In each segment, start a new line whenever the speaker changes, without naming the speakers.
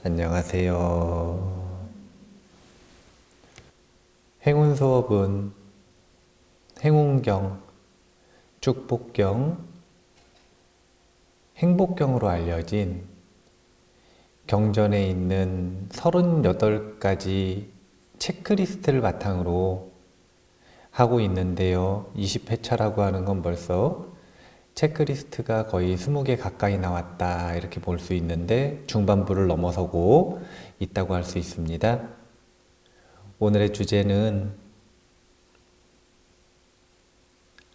안녕하세요. 행운 수업은 행운경, 축복경, 행복경으로 알려진 경전에 있는 38가지 체크리스트를 바탕으로 하고 있는데요. 20회차라고 하는 건 벌써 체크리스트가 거의 20개 가까이 나왔다 이렇게 볼 수 있는데 중반부를 넘어서고 있다고 할 수 있습니다. 오늘의 주제는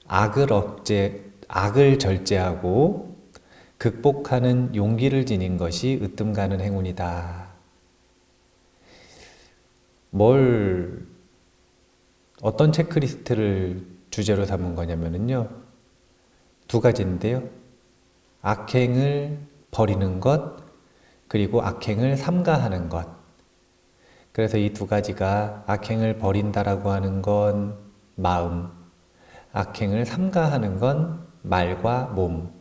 악을 절제하고 극복하는 용기를 지닌 것이 으뜸 가는 행운이다. 어떤 체크리스트를 주제로 삼은 거냐면요. 두 가지인데요. 악행을 버리는 것, 그리고 악행을 삼가하는 것. 그래서 이 두 가지가 악행을 버린다라고 하는 건 마음, 악행을 삼가하는 건 말과 몸.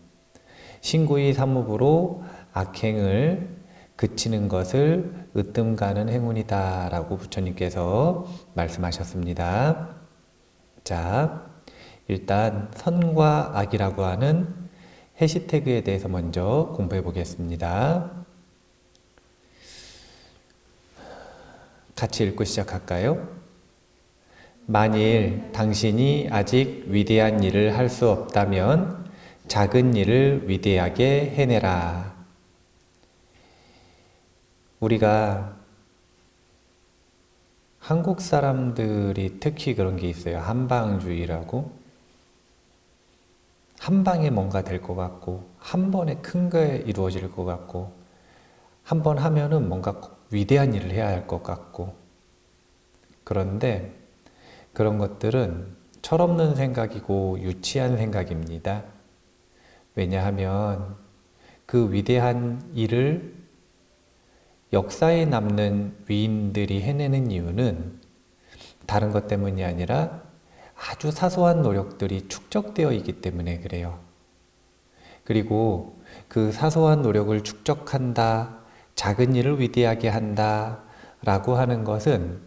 신구이 삼무부로 악행을 그치는 것을 으뜸 가는 행운이다 라고 부처님께서 말씀하셨습니다. 자, 일단 선과 악이라고 하는 해시태그에 대해서 먼저 공부해 보겠습니다. 같이 읽고 시작할까요? 만일 당신이 아직 위대한 일을 할 수 없다면 작은 일을 위대하게 해내라. 우리가 한국 사람들이 특히 그런 게 있어요. 한방주의라고. 한 방에 뭔가 될 것 같고, 한 번에 큰 게 이루어질 것 같고, 한 번 하면은 뭔가 위대한 일을 해야 할 것 같고. 그런데 그런 것들은 철없는 생각이고 유치한 생각입니다. 왜냐하면 그 위대한 일을 역사에 남는 위인들이 해내는 이유는 다른 것 때문이 아니라 아주 사소한 노력들이 축적되어 있기 때문에 그래요. 그리고 그 사소한 노력을 축적한다, 작은 일을 위대하게 한다 라고 하는 것은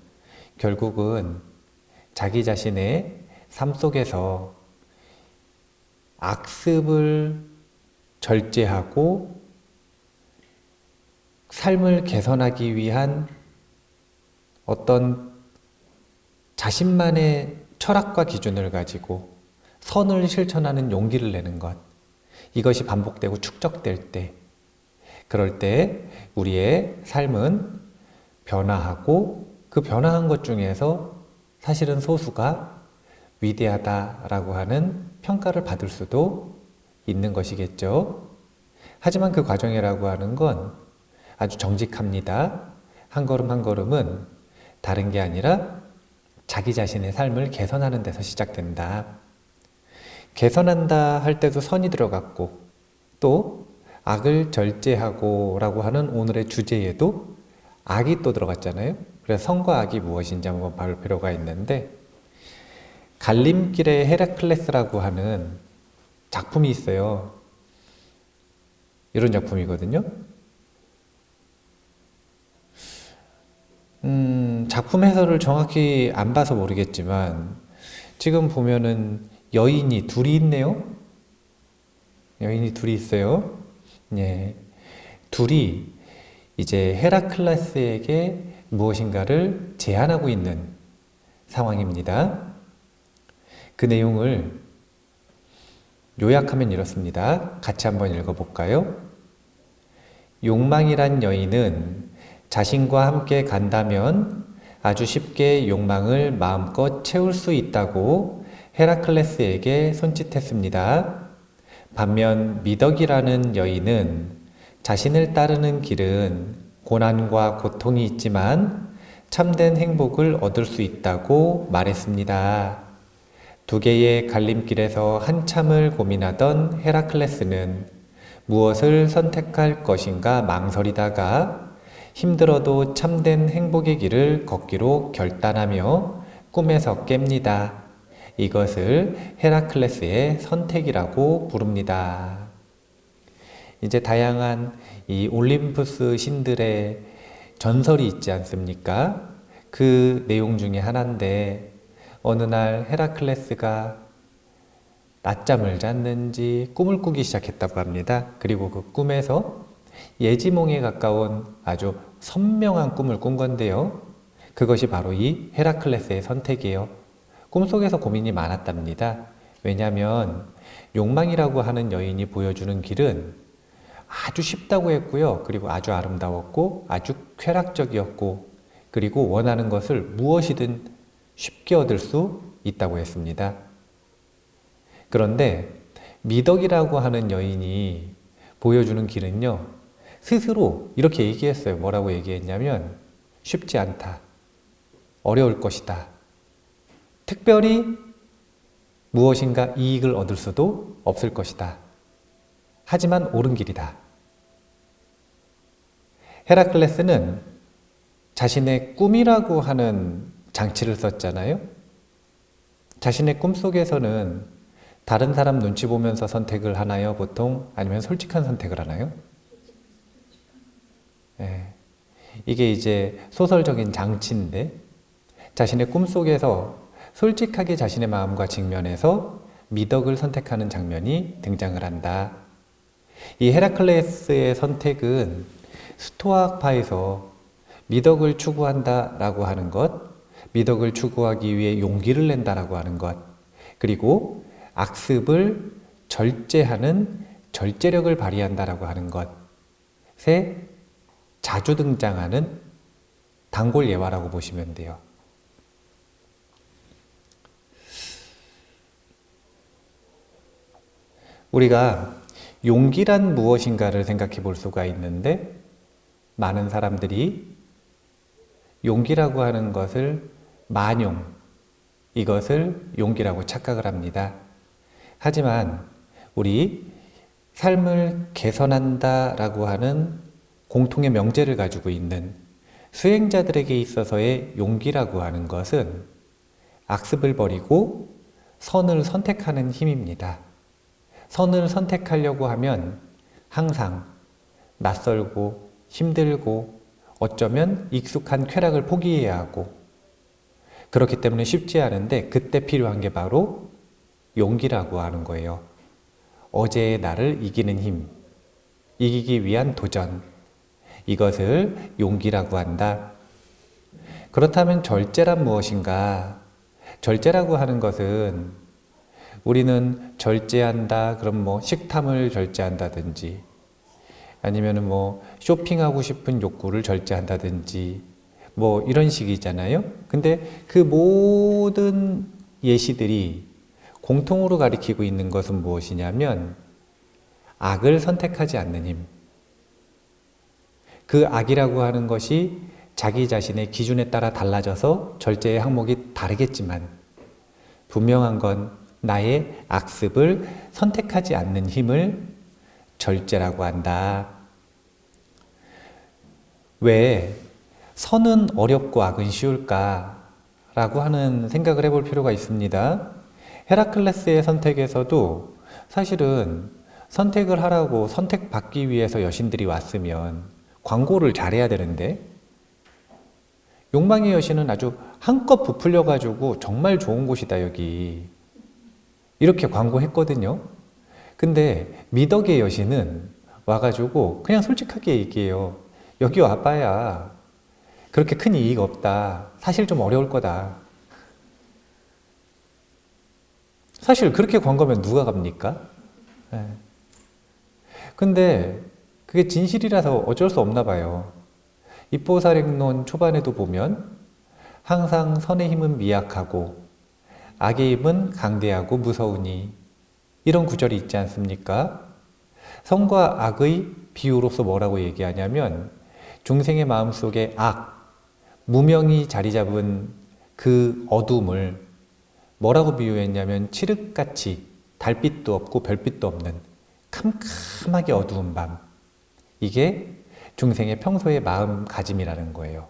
결국은 자기 자신의 삶 속에서 악습을 절제하고 삶을 개선하기 위한 어떤 자신만의 철학과 기준을 가지고 선을 실천하는 용기를 내는 것. 이것이 반복되고 축적될 때, 그럴 때 우리의 삶은 변화하고 그 변화한 것 중에서 사실은 소수가 위대하다라고 하는 평가를 받을 수도 있는 것이겠죠. 하지만 그 과정이라고 하는 건 아주 정직합니다. 한 걸음 한 걸음은 다른 게 아니라 자기 자신의 삶을 개선하는 데서 시작된다. 개선한다 할 때도 선이 들어갔고 또 악을 절제하고 라고 하는 오늘의 주제에도 악이 또 들어갔잖아요. 그래서 선과 악이 무엇인지 한번 볼 필요가 있는데 갈림길의 헤라클레스라고 하는 작품이 있어요. 이런 작품이거든요. 작품 해설을 정확히 안 봐서 모르겠지만 지금 보면은 여인이 둘이 있네요. 여인이 둘이 있어요. 예. 둘이 이제 헤라클레스에게 무엇인가를 제안하고 있는 상황입니다. 그 내용을 요약하면 이렇습니다. 같이 한번 읽어볼까요? 욕망이란 여인은 자신과 함께 간다면 아주 쉽게 욕망을 마음껏 채울 수 있다고 헤라클레스에게 손짓했습니다. 반면 미덕이라는 여인은 자신을 따르는 길은 고난과 고통이 있지만 참된 행복을 얻을 수 있다고 말했습니다. 두 개의 갈림길에서 한참을 고민하던 헤라클레스는 무엇을 선택할 것인가 망설이다가 힘들어도 참된 행복의 길을 걷기로 결단하며 꿈에서 깹니다. 이것을 헤라클레스의 선택이라고 부릅니다. 이제 다양한 이 올림푸스 신들의 전설이 있지 않습니까? 그 내용 중에 하나인데 어느 날 헤라클레스가 낮잠을 잤는지 꿈을 꾸기 시작했다고 합니다. 그리고 그 꿈에서 예지몽에 가까운 아주 선명한 꿈을 꾼 건데요. 그것이 바로 이 헤라클레스의 선택이에요. 꿈속에서 고민이 많았답니다. 왜냐하면 욕망이라고 하는 여인이 보여주는 길은 아주 쉽다고 했고요. 그리고 아주 아름다웠고 아주 쾌락적이었고 그리고 원하는 것을 무엇이든 쉽게 얻을 수 있다고 했습니다. 그런데 미덕이라고 하는 여인이 보여주는 길은요. 스스로 이렇게 얘기했어요. 뭐라고 얘기했냐면 쉽지 않다. 어려울 것이다. 특별히 무엇인가 이익을 얻을 수도 없을 것이다. 하지만 옳은 길이다. 헤라클레스는 자신의 꿈이라고 하는 장치를 썼잖아요. 자신의 꿈속에서는 다른 사람 눈치 보면서 선택을 하나요? 보통? 아니면 솔직한 선택을 하나요? 네. 이게 이제 소설적인 장치인데 자신의 꿈속에서 솔직하게 자신의 마음과 직면해서 미덕을 선택하는 장면이 등장을 한다. 이 헤라클레스의 선택은 스토아파에서 미덕을 추구한다라고 하는 것, 미덕을 추구하기 위해 용기를 낸다라고 하는 것, 그리고 악습을 절제하는 절제력을 발휘한다라고 하는 것에 자주 등장하는 단골 예화라고 보시면 돼요. 우리가 용기란 무엇인가를 생각해 볼 수가 있는데 많은 사람들이 용기라고 하는 것을 만용, 이것을 용기라고 착각을 합니다. 하지만 우리 삶을 개선한다라고 하는 공통의 명제를 가지고 있는 수행자들에게 있어서의 용기라고 하는 것은 악습을 버리고 선을 선택하는 힘입니다. 선을 선택하려고 하면 항상 낯설고 힘들고 어쩌면 익숙한 쾌락을 포기해야 하고 그렇기 때문에 쉽지 않은데 그때 필요한 게 바로 용기라고 하는 거예요. 어제의 나를 이기는 힘, 이기기 위한 도전, 이것을 용기라고 한다. 그렇다면 절제란 무엇인가? 절제라고 하는 것은 우리는 절제한다, 그럼 뭐 식탐을 절제한다든지 아니면은 뭐 쇼핑하고 싶은 욕구를 절제한다든지 뭐 이런 식이잖아요. 근데 그 모든 예시들이 공통으로 가리키고 있는 것은 무엇이냐면 악을 선택하지 않는 힘. 그 악이라고 하는 것이 자기 자신의 기준에 따라 달라져서 절제의 항목이 다르겠지만 분명한 건 나의 악습을 선택하지 않는 힘을 절제라고 한다. 왜 선은 어렵고 악은 쉬울까? 라고 하는 생각을 해볼 필요가 있습니다. 헤라클레스의 선택에서도 사실은 선택을 하라고 선택받기 위해서 여신들이 왔으면 광고를 잘해야 되는데 욕망의 여신은 아주 한껏 부풀려가지고 정말 좋은 곳이다 여기 이렇게 광고했거든요. 근데 미덕의 여신은 와가지고 그냥 솔직하게 얘기해요. 여기 와봐야 그렇게 큰 이익 없다. 사실 좀 어려울 거다. 사실 그렇게 광고하면 누가 갑니까? 네. 근데 그게 진실이라서 어쩔 수 없나 봐요. 입보살행론 초반에도 보면 항상 선의 힘은 미약하고 악의 힘은 강대하고 무서우니 이런 구절이 있지 않습니까? 선과 악의 비유로서 뭐라고 얘기하냐면 중생의 마음속에 악, 무명이 자리 잡은 그 어둠을 뭐라고 비유했냐면 칠흑같이 달빛도 없고 별빛도 없는 캄캄하게 어두운 밤, 이게 중생의 평소의 마음가짐이라는 거예요.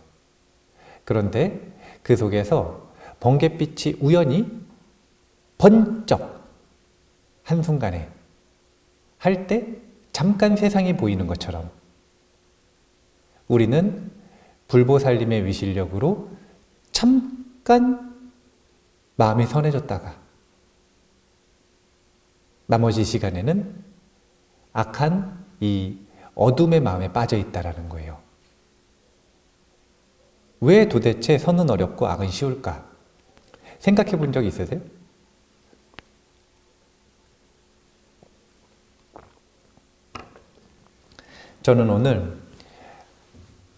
그런데 그 속에서 번갯빛이 우연히 번쩍 한순간에 할 때 잠깐 세상이 보이는 것처럼 우리는 불보살님의 위실력으로 잠깐 마음이 선해졌다가 나머지 시간에는 악한 이 어둠의 마음에 빠져 있다라는 거예요. 왜 도대체 선은 어렵고 악은 쉬울까? 생각해 본 적 있으세요? 저는 오늘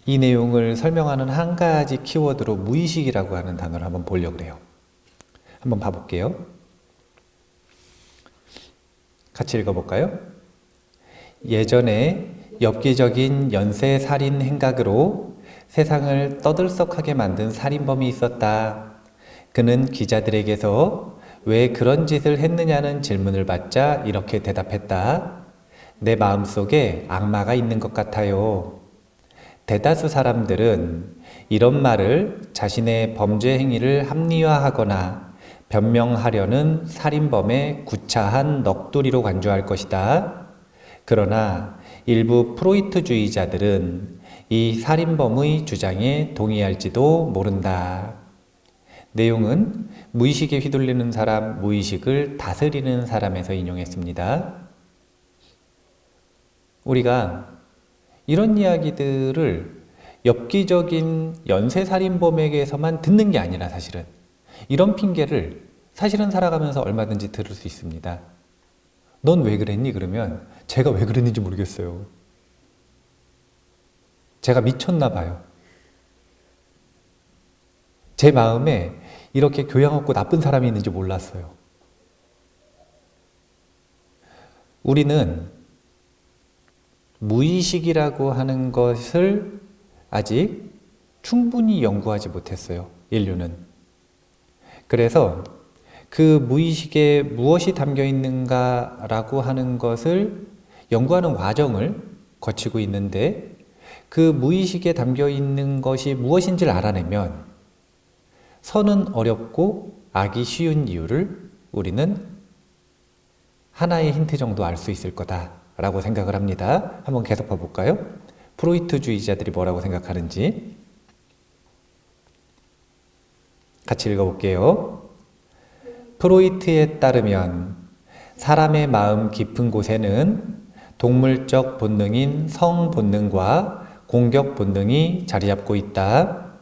이 내용을 설명하는 한 가지 키워드로 무의식이라고 하는 단어를 한번 보려고 해요. 한번 봐볼게요. 같이 읽어볼까요? 예전에 엽기적인 연쇄살인 행각으로 세상을 떠들썩하게 만든 살인범이 있었다. 그는 기자들에게서 왜 그런 짓을 했느냐는 질문을 받자 이렇게 대답했다. 내 마음속에 악마가 있는 것 같아요. 대다수 사람들은 이런 말을 자신의 범죄 행위를 합리화하거나 변명하려는 살인범의 구차한 넋두리로 간주할 것이다. 그러나 일부 프로이트주의자들은 이 살인범의 주장에 동의할지도 모른다. 내용은 무의식에 휘둘리는 사람, 무의식을 다스리는 사람에서 인용했습니다. 우리가 이런 이야기들을 엽기적인 연쇄살인범에게서만 듣는 게 아니라 사실은 이런 핑계를 사실은 살아가면서 얼마든지 들을 수 있습니다. 넌 왜 그랬니? 그러면 제가 왜 그랬는지 모르겠어요. 제가 미쳤나 봐요. 제 마음에 이렇게 교양 없고 나쁜 사람이 있는지 몰랐어요. 우리는 무의식이라고 하는 것을 아직 충분히 연구하지 못했어요. 인류는. 그래서 그 무의식에 무엇이 담겨 있는가라고 하는 것을 연구하는 과정을 거치고 있는데 그 무의식에 담겨 있는 것이 무엇인지를 알아내면 선은 어렵고 악이 쉬운 이유를 우리는 하나의 힌트 정도 알 수 있을 거다라고 생각을 합니다. 한번 계속 봐볼까요? 프로이트주의자들이 뭐라고 생각하는지 같이 읽어볼게요. 프로이트에 따르면 사람의 마음 깊은 곳에는 동물적 본능인 성 본능과 공격 본능이 자리 잡고 있다.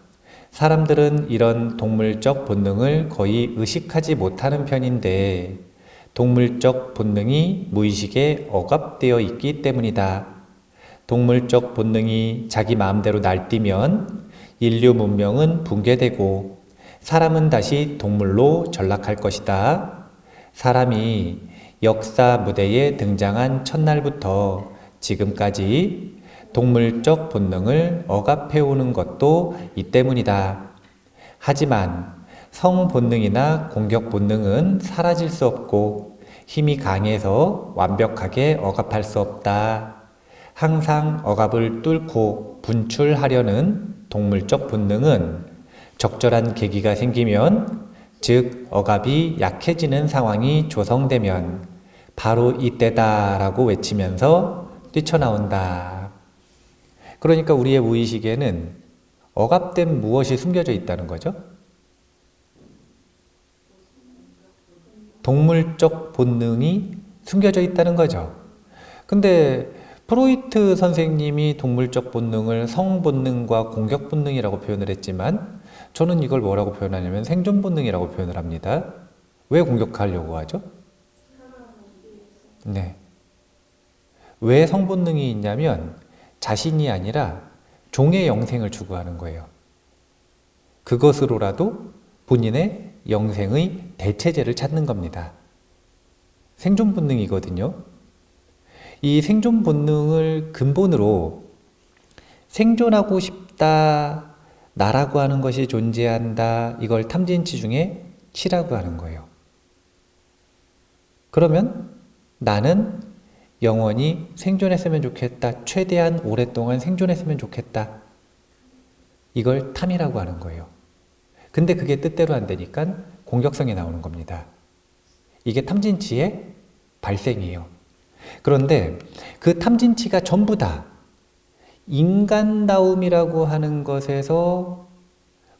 사람들은 이런 동물적 본능을 거의 의식하지 못하는 편인데 동물적 본능이 무의식에 억압되어 있기 때문이다. 동물적 본능이 자기 마음대로 날뛰면 인류 문명은 붕괴되고 사람은 다시 동물로 전락할 것이다. 사람이 역사 무대에 등장한 첫날부터 지금까지 동물적 본능을 억압해오는 것도 이 때문이다. 하지만 성 본능이나 공격 본능은 사라질 수 없고 힘이 강해서 완벽하게 억압할 수 없다. 항상 억압을 뚫고 분출하려는 동물적 본능은 적절한 계기가 생기면, 즉 억압이 약해지는 상황이 조성되면 바로 이때다라고 외치면서 뛰쳐나온다. 그러니까 우리의 무의식에는 억압된 무엇이 숨겨져 있다는 거죠? 동물적 본능이 숨겨져 있다는 거죠. 근데 프로이트 선생님이 동물적 본능을 성 본능과 공격 본능이라고 표현을 했지만 저는 이걸 뭐라고 표현하냐면 생존 본능이라고 표현을 합니다. 왜 공격하려고 하죠? 네. 왜 성본능이 있냐면 자신이 아니라 종의 영생을 추구하는 거예요. 그것으로라도 본인의 영생의 대체제를 찾는 겁니다. 생존 본능이거든요. 이 생존 본능을 근본으로 생존하고 싶다, 나라고 하는 것이 존재한다, 이걸 탐진치 중에 치라고 하는 거예요. 그러면 나는 영원히 생존했으면 좋겠다, 최대한 오랫동안 생존했으면 좋겠다, 이걸 탐이라고 하는 거예요. 근데 그게 뜻대로 안 되니까 공격성이 나오는 겁니다. 이게 탐진치의 발생이에요. 그런데 그 탐진치가 전부 다 인간다움이라고 하는 것에서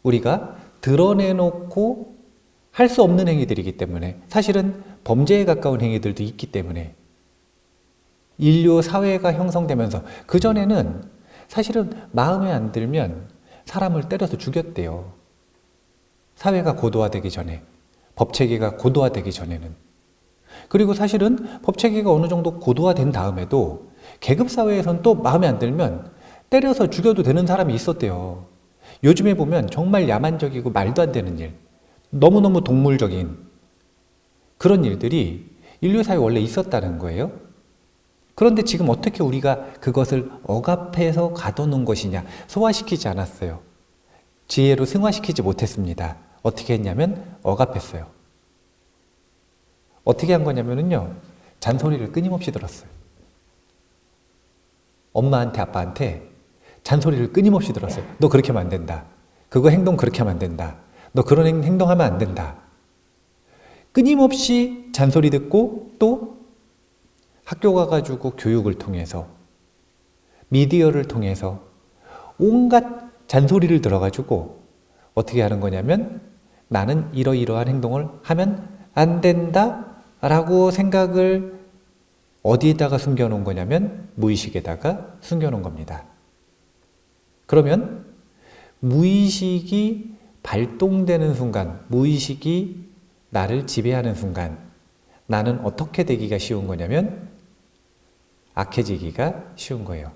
우리가 드러내놓고 할 수 없는 행위들이기 때문에, 사실은 범죄에 가까운 행위들도 있기 때문에 인류 사회가 형성되면서, 그전에는 사실은 마음에 안 들면 사람을 때려서 죽였대요. 사회가 고도화되기 전에, 법체계가 고도화되기 전에는. 그리고 사실은 법체계가 어느 정도 고도화된 다음에도 계급사회에선 또 마음에 안 들면 때려서 죽여도 되는 사람이 있었대요. 요즘에 보면 정말 야만적이고 말도 안 되는 일, 너무너무 동물적인 그런 일들이 인류 사회에 원래 있었다는 거예요. 그런데 지금 어떻게 우리가 그것을 억압해서 가둬놓은 것이냐? 소화시키지 않았어요. 지혜로 승화시키지 못했습니다. 어떻게 했냐면 억압했어요. 어떻게 한 거냐면요, 잔소리를 끊임없이 들었어요. 엄마한테, 아빠한테 잔소리를 끊임없이 들었어요. 너 그렇게 하면 안 된다. 그거 행동 그렇게 하면 안 된다. 너 그런 행동하면 안 된다. 끊임없이 잔소리 듣고, 또 학교 가가지고 교육을 통해서, 미디어를 통해서 온갖 잔소리를 들어가지고 어떻게 하는 거냐면, 나는 이러이러한 행동을 하면 안 된다 라고 생각을 어디에다가 숨겨놓은 거냐면 무의식에다가 숨겨놓은 겁니다. 그러면 무의식이 발동되는 순간, 무의식이 나를 지배하는 순간, 나는 어떻게 되기가 쉬운 거냐면 악해지기가 쉬운 거예요.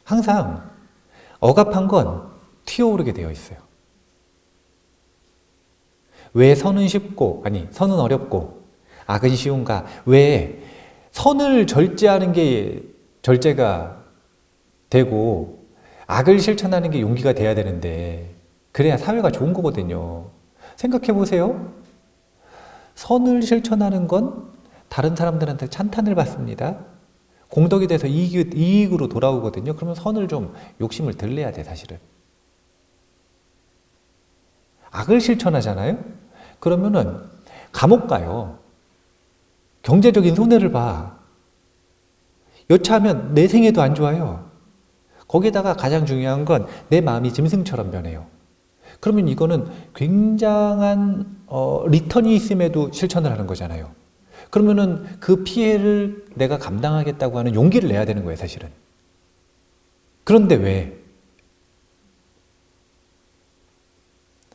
항상 억압한 건 튀어오르게 되어 있어요. 왜 선은 쉽고, 선은 어렵고 악은 쉬운가? 왜 선을 절제하는 게 절제가 되고 악을 실천하는 게 용기가 돼야 되는데, 그래야 사회가 좋은 거거든요. 생각해 보세요. 선을 실천하는 건 다른 사람들한테 찬탄을 받습니다. 공덕이 돼서 이익으로 돌아오거든요. 그러면 선을 좀 욕심을 덜 내야 돼, 사실은. 악을 실천하잖아요? 그러면은 감옥 가요. 경제적인 손해를 봐. 여차하면 내 생애도 안 좋아요. 거기다가 가장 중요한 건 내 마음이 짐승처럼 변해요. 그러면 이거는 굉장한 리턴이 있음에도 실천을 하는 거잖아요. 그러면은 그 피해를 내가 감당하겠다고 하는 용기를 내야 되는 거예요, 사실은. 그런데 왜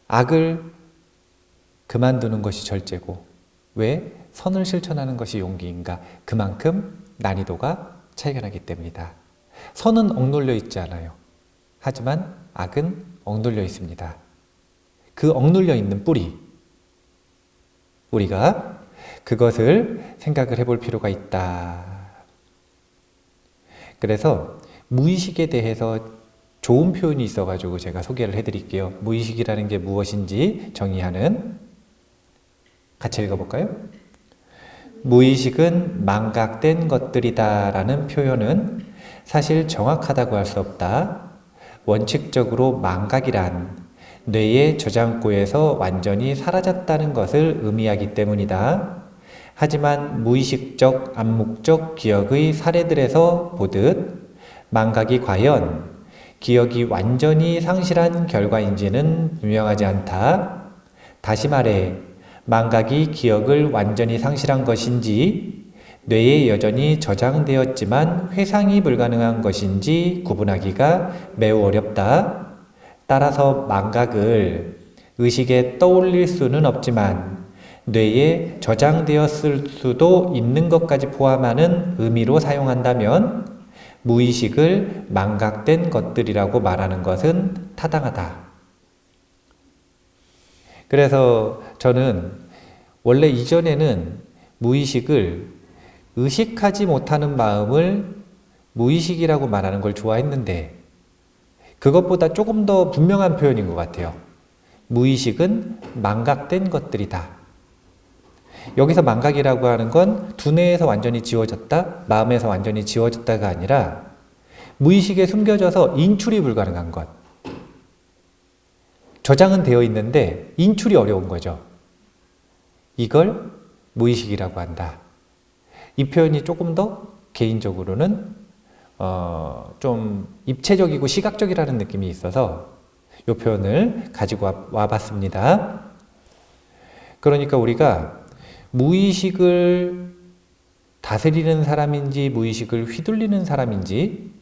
악을 그만두는 것이 절제고 왜 선을 실천하는 것이 용기인가? 그만큼 난이도가 차이가 나기 때문이다. 선은 억눌려 있지 않아요. 하지만 악은 억눌려 있습니다. 그 억눌려 있는 뿌리, 우리가 그것을 생각을 해볼 필요가 있다. 그래서 무의식에 대해서 좋은 표현이 있어가지고 제가 소개를 해드릴게요. 무의식이라는 게 무엇인지 정의하는, 같이 읽어볼까요? 무의식은 망각된 것들이다 라는 표현은 사실 정확하다고 할 수 없다. 원칙적으로 망각이란 뇌의 저장고에서 완전히 사라졌다는 것을 의미하기 때문이다. 하지만 무의식적, 암묵적 기억의 사례들에서 보듯 망각이 과연 기억이 완전히 상실한 결과인지는 분명하지 않다. 다시 말해 망각이 기억을 완전히 상실한 것인지 뇌에 여전히 저장되었지만 회상이 불가능한 것인지 구분하기가 매우 어렵다. 따라서 망각을 의식에 떠올릴 수는 없지만 뇌에 저장되었을 수도 있는 것까지 포함하는 의미로 사용한다면 무의식을 망각된 것들이라고 말하는 것은 타당하다. 그래서 저는 원래 이전에는 무의식을 의식하지 못하는 마음을 무의식이라고 말하는 걸 좋아했는데, 그것보다 조금 더 분명한 표현인 것 같아요. 무의식은 망각된 것들이다. 여기서 망각이라고 하는 건 두뇌에서 완전히 지워졌다, 마음에서 완전히 지워졌다가 아니라 무의식에 숨겨져서 인출이 불가능한 것. 저장은 되어 있는데 인출이 어려운 거죠. 이걸 무의식이라고 한다. 이 표현이 조금 더 개인적으로는 좀 입체적이고 시각적이라는 느낌이 있어서 이 표현을 가지고 와봤습니다. 그러니까 우리가 무의식을 다스리는 사람인지 무의식을 휘둘리는 사람인지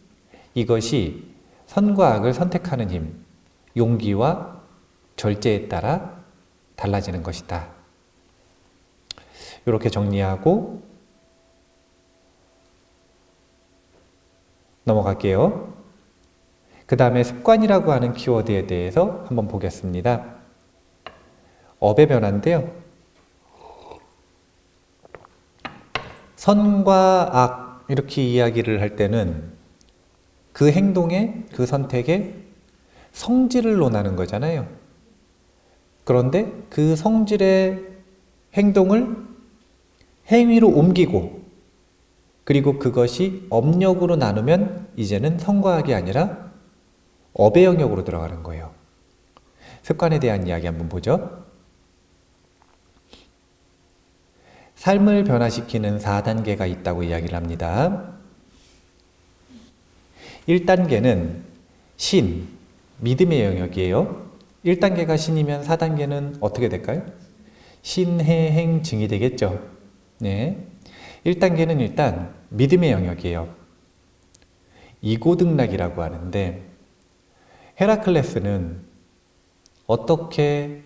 이것이 선과 악을 선택하는 힘, 용기와 절제에 따라 달라지는 것이다. 이렇게 정리하고 넘어갈게요. 그 다음에 습관이라고 하는 키워드에 대해서 한번 보겠습니다. 업의 변화인데요. 선과 악 이렇게 이야기를 할 때는 그 행동에, 그 선택에 성질을 논하는 거잖아요. 그런데 그 성질의 행동을 행위로 옮기고 그리고 그것이 업력으로 나누면 이제는 선과 악이 아니라 업의 영역으로 들어가는 거예요. 습관에 대한 이야기 한번 보죠. 삶을 변화시키는 4단계가 있다고 이야기를 합니다. 1단계는 신, 믿음의 영역이에요. 1단계가 신이면 4단계는 어떻게 될까요? 신해행증이 되겠죠. 네. 1단계는 일단 믿음의 영역이에요. 이고등락이라고 하는데 헤라클레스는 어떻게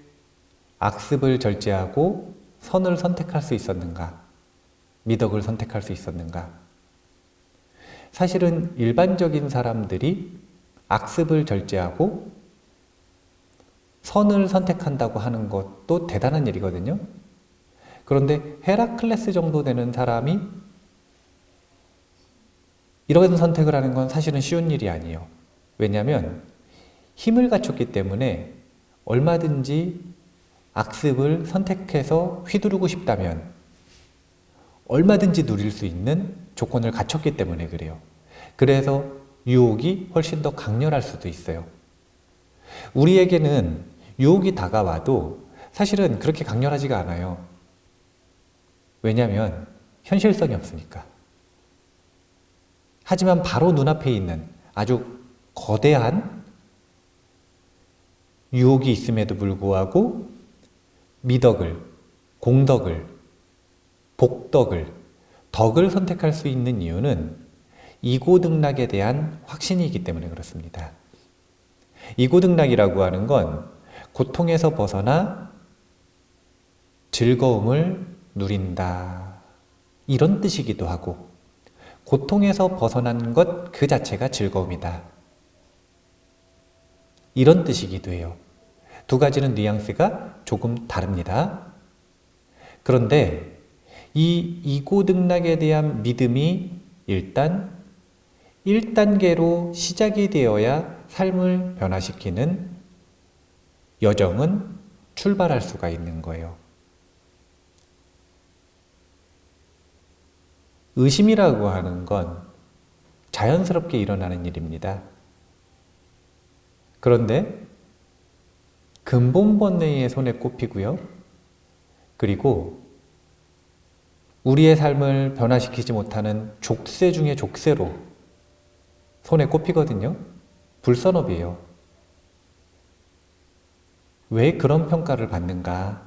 악습을 절제하고 선을 선택할 수 있었는가? 미덕을 선택할 수 있었는가? 사실은 일반적인 사람들이 악습을 절제하고 선을 선택한다고 하는 것도 대단한 일이거든요. 그런데 헤라클레스 정도 되는 사람이 이런 선택을 하는 건 사실은 쉬운 일이 아니에요. 왜냐하면 힘을 갖췄기 때문에 얼마든지 악습을 선택해서 휘두르고 싶다면 얼마든지 누릴 수 있는 조건을 갖췄기 때문에 그래요. 그래서 유혹이 훨씬 더 강렬할 수도 있어요. 우리에게는 유혹이 다가와도 사실은 그렇게 강렬하지가 않아요. 왜냐하면 현실성이 없으니까. 하지만 바로 눈앞에 있는 아주 거대한 유혹이 있음에도 불구하고 미덕을, 공덕을, 복덕을, 덕을 선택할 수 있는 이유는 이고등락에 대한 확신이기 때문에 그렇습니다. 이고등락이라고 하는 건 고통에서 벗어나 즐거움을 누린다. 이런 뜻이기도 하고 고통에서 벗어난 것 그 자체가 즐거움이다. 이런 뜻이기도 해요. 두 가지는 뉘앙스가 조금 다릅니다. 그런데 이 이고등락에 대한 믿음이 일단 1단계로 시작이 되어야 삶을 변화시키는 여정은 출발할 수가 있는 거예요. 의심이라고 하는 건 자연스럽게 일어나는 일입니다. 그런데 근본 번뇌의 손에 꼽히고요. 그리고 우리의 삶을 변화시키지 못하는 족쇄 중에 족쇄로 손에 꼽히거든요. 불선업이에요. 왜 그런 평가를 받는가?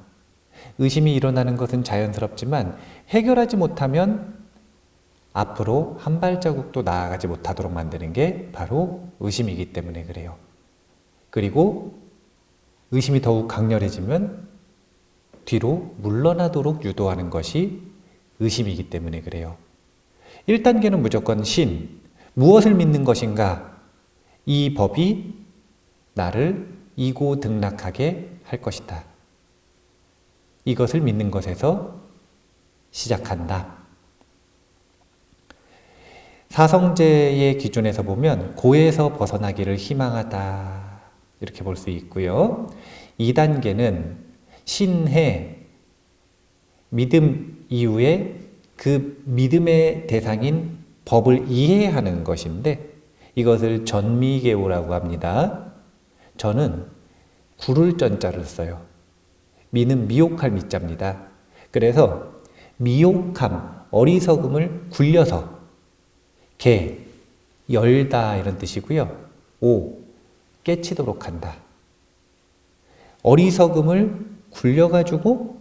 의심이 일어나는 것은 자연스럽지만 해결하지 못하면 앞으로 한 발자국도 나아가지 못하도록 만드는 게 바로 의심이기 때문에 그래요. 그리고 의심이 더욱 강렬해지면 뒤로 물러나도록 유도하는 것이 의심이기 때문에 그래요. 1단계는 무조건 신, 무엇을 믿는 것인가? 이 법이 나를 이고등락하게 할 것이다. 이것을 믿는 것에서 시작한다. 사성제의 기준에서 보면 고에서 벗어나기를 희망하다. 이렇게 볼 수 있고요. 2단계는 신해, 믿음 이후에 그 믿음의 대상인 법을 이해하는 것인데 이것을 전미계오라고 합니다. 저는 구를 전자를 써요. 미는 미혹할 미자입니다. 그래서 미혹함, 어리석음을 굴려서 개, 열다 이런 뜻이고요. 5. 깨치도록 한다. 어리석음을 굴려가지고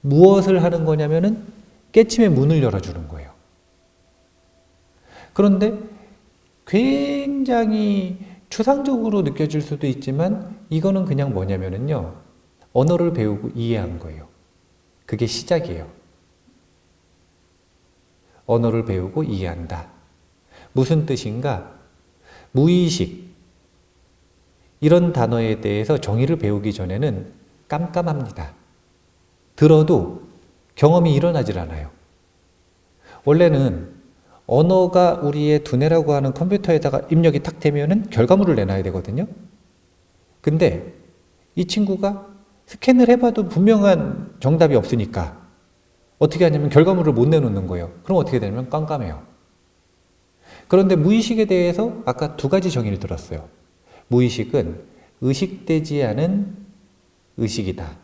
무엇을 하는 거냐면은 깨침의 문을 열어주는 거예요. 그런데 굉장히 추상적으로 느껴질 수도 있지만 이거는 그냥 뭐냐면은요. 언어를 배우고 이해한 거예요. 그게 시작이에요. 언어를 배우고 이해한다. 무슨 뜻인가? 무의식. 이런 단어에 대해서 정의를 배우기 전에는 깜깜합니다. 들어도 경험이 일어나질 않아요. 원래는 언어가 우리의 두뇌라고 하는 컴퓨터에다가 입력이 탁 되면은 결과물을 내놔야 되거든요. 근데 이 친구가 스캔을 해봐도 분명한 정답이 없으니까 어떻게 하냐면 결과물을 못 내놓는 거예요. 그럼 어떻게 되냐면 깜깜해요. 그런데 무의식에 대해서 아까 두 가지 정의를 들었어요. 무의식은 의식되지 않은 의식이다.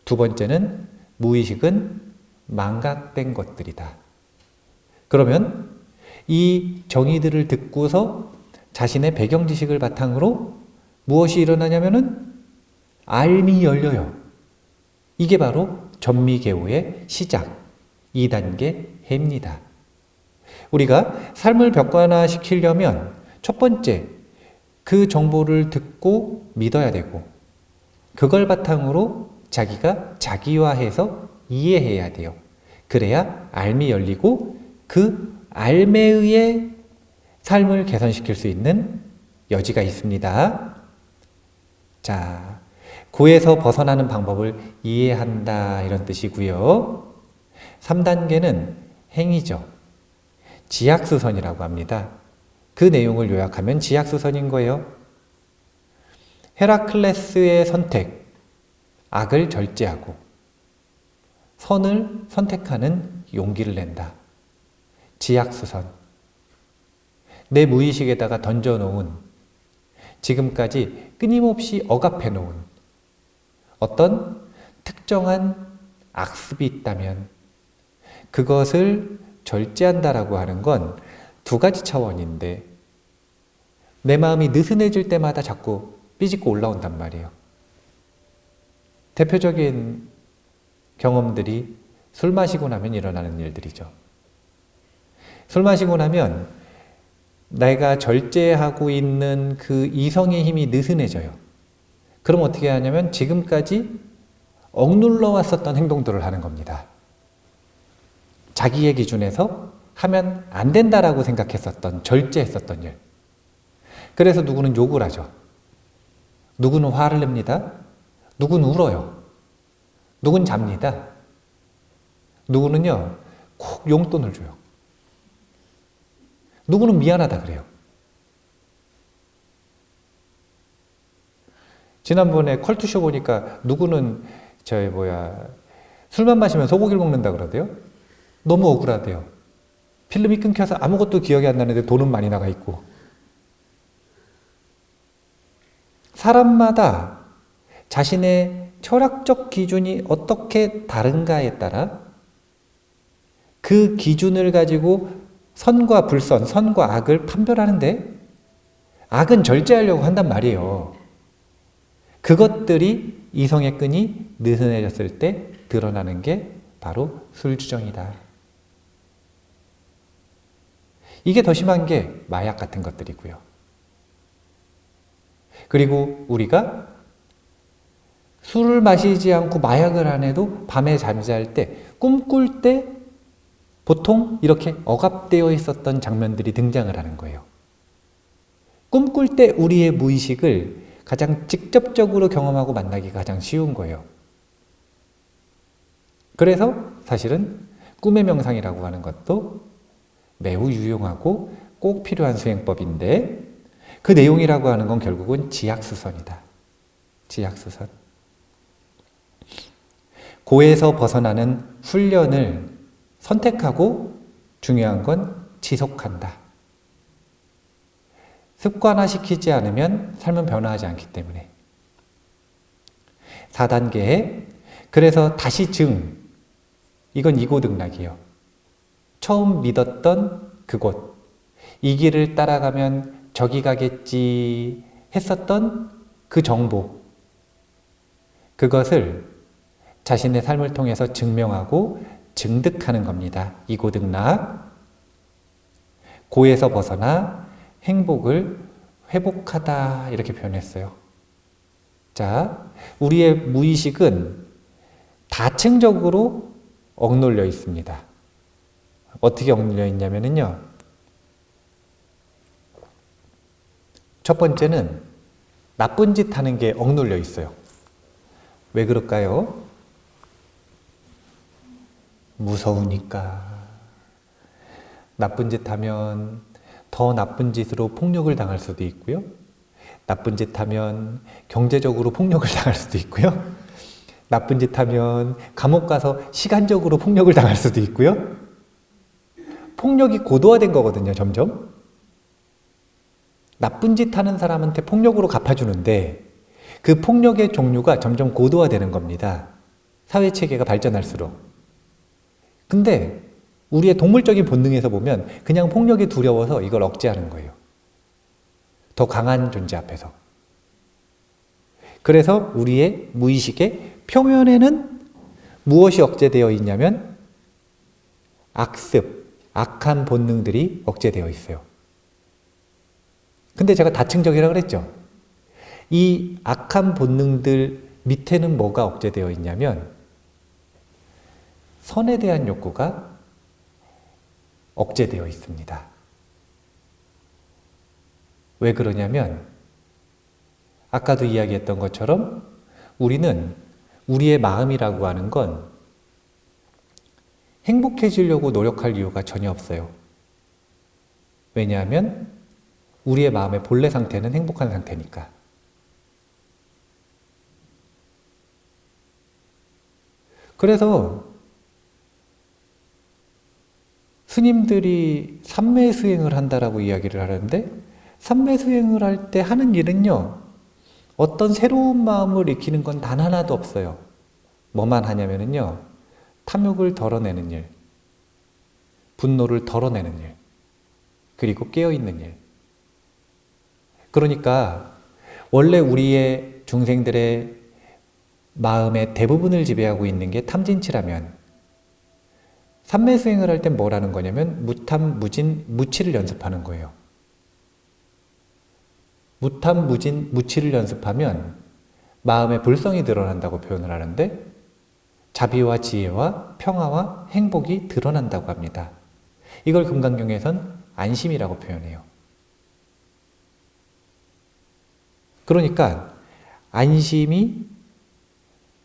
두 번째는 무의식은 망각된 것들이다. 그러면 이 정의들을 듣고서 자신의 배경 지식을 바탕으로 무엇이 일어나냐면은 알미 열려요. 이게 바로 전미계호의 시작, 2단계 해입니다. 우리가 삶을 벽관화시키려면 첫 번째, 그 정보를 듣고 믿어야 되고 그걸 바탕으로 자기가 자기화해서 이해해야 돼요. 그래야 알미 열리고 그 알매에 의해 삶을 개선시킬 수 있는 여지가 있습니다. 자, 고에서 벗어나는 방법을 이해한다 이런 뜻이고요. 3단계는 행위죠. 지약수선이라고 합니다. 그 내용을 요약하면 지약수선인 거예요. 헤라클레스의 선택, 악을 절제하고 선을 선택하는 용기를 낸다. 지약수선. 내 무의식에다가 던져놓은, 지금까지 끊임없이 억압해놓은 어떤 특정한 악습이 있다면 그것을 절제한다라고 하는 건 두 가지 차원인데 내 마음이 느슨해질 때마다 자꾸 삐짓고 올라온단 말이에요. 대표적인 경험들이 술 마시고 나면 일어나는 일들이죠. 술 마시고 나면 내가 절제하고 있는 그 이성의 힘이 느슨해져요. 그럼 어떻게 하냐면 지금까지 억눌러 왔었던 행동들을 하는 겁니다. 자기의 기준에서 하면 안 된다라고 생각했었던, 절제했었던 일. 그래서 누구는 욕을 하죠. 누구는 화를 냅니다. 누구는 울어요. 누구는 잡니다. 누구는요, 꼭 용돈을 줘요. 누구는 미안하다 그래요. 지난번에 컬투쇼 보니까 누구는 술만 마시면 소고기를 먹는다 그러대요. 너무 억울하대요. 필름이 끊겨서 아무것도 기억이 안 나는데 돈은 많이 나가 있고. 사람마다 자신의 철학적 기준이 어떻게 다른가에 따라 그 기준을 가지고 선과 불선, 선과 악을 판별하는데 악은 절제하려고 한단 말이에요. 그것들이 이성의 끈이 느슨해졌을 때 드러나는 게 바로 술주정이다. 이게 더 심한 게 마약 같은 것들이고요. 그리고 우리가 술을 마시지 않고 마약을 안 해도 밤에 잠잘 때, 꿈꿀 때 보통 이렇게 억압되어 있었던 장면들이 등장을 하는 거예요. 꿈꿀 때 우리의 무의식을 가장 직접적으로 경험하고 만나기가 가장 쉬운 거예요. 그래서 사실은 꿈의 명상이라고 하는 것도 매우 유용하고 꼭 필요한 수행법인데 그 내용이라고 하는 건 결국은 지약수선이다. 지약수선. 고에서 벗어나는 훈련을 선택하고 중요한 건 지속한다. 습관화시키지 않으면 삶은 변화하지 않기 때문에. 4단계에 그래서 다시 이건 이고등락이에요. 처음 믿었던 그곳, 이 길을 따라가면 저기 가겠지 했었던 그 정보, 그것을 자신의 삶을 통해서 증명하고 증득하는 겁니다. 이고득락, 고에서 벗어나 행복을 회복하다 이렇게 표현했어요. 자, 우리의 무의식은 다층적으로 억눌려 있습니다. 어떻게 억눌려 있냐면요. 첫 번째는 나쁜 짓 하는 게 억눌려 있어요. 왜 그럴까요? 무서우니까. 나쁜 짓 하면 더 나쁜 짓으로 폭력을 당할 수도 있고요. 나쁜 짓 하면 경제적으로 폭력을 당할 수도 있고요. 나쁜 짓 하면 감옥 가서 시간적으로 폭력을 당할 수도 있고요. 폭력이 고도화된 거거든요, 점점. 나쁜 짓 하는 사람한테 폭력으로 갚아주는데 그 폭력의 종류가 점점 고도화되는 겁니다. 사회체계가 발전할수록. 근데 우리의 동물적인 본능에서 보면 그냥 폭력이 두려워서 이걸 억제하는 거예요. 더 강한 존재 앞에서. 그래서 우리의 무의식의 표면에는 무엇이 억제되어 있냐면 악습, 악한 본능들이 억제되어 있어요. 근데 제가 다층적이라고 그랬죠. 이 악한 본능들 밑에는 뭐가 억제되어 있냐면 선에 대한 욕구가 억제되어 있습니다. 왜 그러냐면 아까도 이야기했던 것처럼 우리는 우리의 마음이라고 하는 건 행복해지려고 노력할 이유가 전혀 없어요. 왜냐하면 우리의 마음의 본래 상태는 행복한 상태니까. 그래서 스님들이 삼매수행을 한다라고 이야기를 하는데 삼매수행을 할 때 하는 일은요. 어떤 새로운 마음을 익히는 건 단 하나도 없어요. 뭐만 하냐면요. 탐욕을 덜어내는 일, 분노를 덜어내는 일, 그리고 깨어있는 일. 그러니까 원래 우리의 중생들의 마음의 대부분을 지배하고 있는 게 탐진치라면 삼매수행을 할 땐 뭐라는 거냐면 무탐, 무진, 무치를 연습하는 거예요. 무탐, 무진, 무치를 연습하면 마음의 불성이 드러난다고 표현을 하는데 자비와 지혜와 평화와 행복이 드러난다고 합니다. 이걸 금강경에선 안심이라고 표현해요. 그러니까 안심이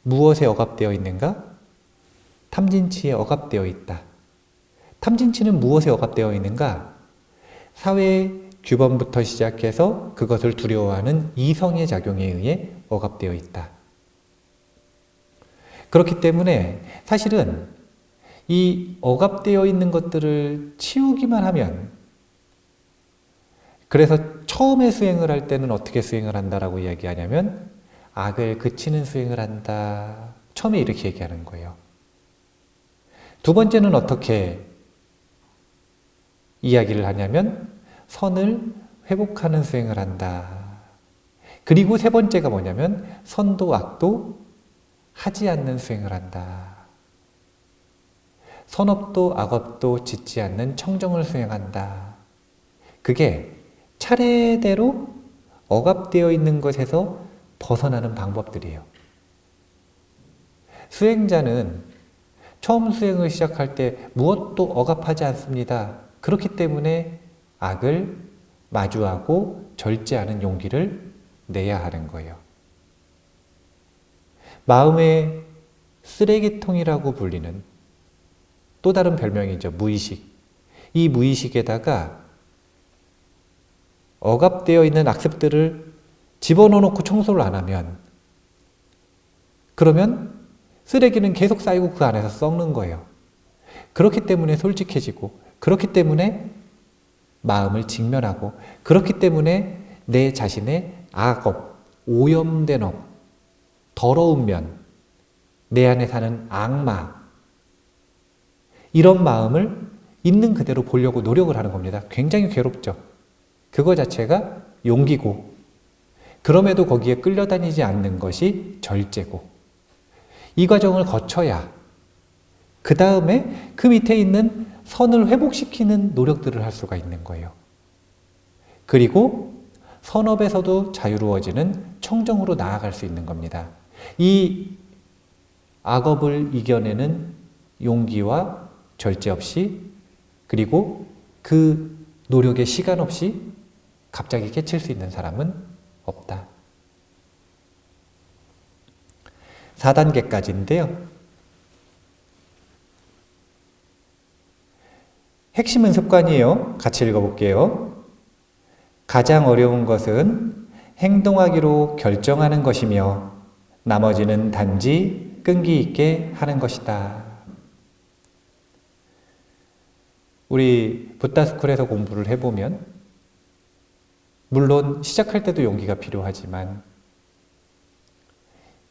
무엇에 억압되어 있는가? 탐진치에 억압되어 있다. 탐진치는 무엇에 억압되어 있는가? 사회 규범부터 시작해서 그것을 두려워하는 이성의 작용에 의해 억압되어 있다. 그렇기 때문에 사실은 이 억압되어 있는 것들을 치우기만 하면, 그래서 처음에 수행을 할 때는 어떻게 수행을 한다라고 이야기하냐면 악을 그치는 수행을 한다. 처음에 이렇게 얘기하는 거예요. 두 번째는 어떻게 이야기를 하냐면 선을 회복하는 수행을 한다. 그리고 세 번째가 뭐냐면 선도 악도 하지 않는 수행을 한다. 선업도 악업도 짓지 않는 청정을 수행한다. 그게 차례대로 억압되어 있는 것에서 벗어나는 방법들이에요. 수행자는 처음 수행을 시작할 때 무엇도 억압하지 않습니다. 그렇기 때문에 악을 마주하고 절제하는 용기를 내야 하는 거예요. 마음의 쓰레기통이라고 불리는 또 다른 별명이죠. 무의식. 이 무의식에다가 억압되어 있는 악습들을 집어넣어 놓고 청소를 안 하면, 그러면 쓰레기는 계속 쌓이고 그 안에서 썩는 거예요. 그렇기 때문에 솔직해지고, 그렇기 때문에 마음을 직면하고, 그렇기 때문에 내 자신의 악업, 오염된 업, 더러운 면, 내 안에 사는 악마, 이런 마음을 있는 그대로 보려고 노력을 하는 겁니다. 굉장히 괴롭죠. 그거 자체가 용기고, 그럼에도 거기에 끌려다니지 않는 것이 절제고, 이 과정을 거쳐야 그 다음에 그 밑에 있는 선을 회복시키는 노력들을 할 수가 있는 거예요. 그리고 선업에서도 자유로워지는 청정으로 나아갈 수 있는 겁니다. 이 악업을 이겨내는 용기와 절제 없이, 그리고 그 노력의 시간 없이 갑자기 깨칠 수 있는 사람은 없다. 4단계까지인데요. 핵심은 습관이에요. 같이 읽어볼게요. 가장 어려운 것은 행동하기로 결정하는 것이며 나머지는 단지 끈기 있게 하는 것이다. 우리 붓다스쿨에서 공부를 해보면 물론 시작할 때도 용기가 필요하지만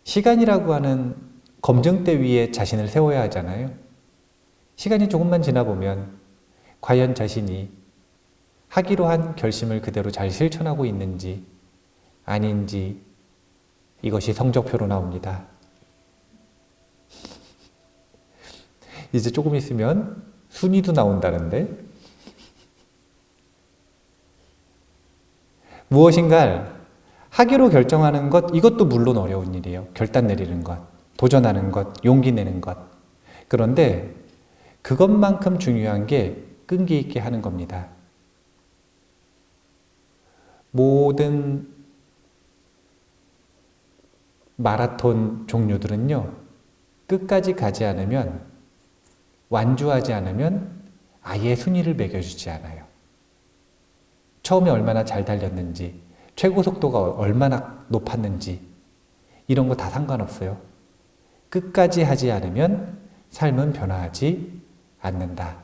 시간이라고 하는 검증대 위에 자신을 세워야 하잖아요. 시간이 조금만 지나보면 과연 자신이 하기로 한 결심을 그대로 잘 실천하고 있는지 아닌지 이것이 성적표로 나옵니다. 이제 조금 있으면 순위도 나온다는데, 무엇인가를 하기로 결정하는 것, 이것도 물론 어려운 일이에요. 결단 내리는 것, 도전하는 것, 용기 내는 것. 그런데 그것만큼 중요한 게 끈기 있게 하는 겁니다. 모든 마라톤 종류들은요, 끝까지 가지 않으면, 완주하지 않으면 아예 순위를 매겨주지 않아요. 처음에 얼마나 잘 달렸는지, 최고 속도가 얼마나 높았는지, 이런 거 다 상관없어요. 끝까지 하지 않으면 삶은 변화하지 않는다.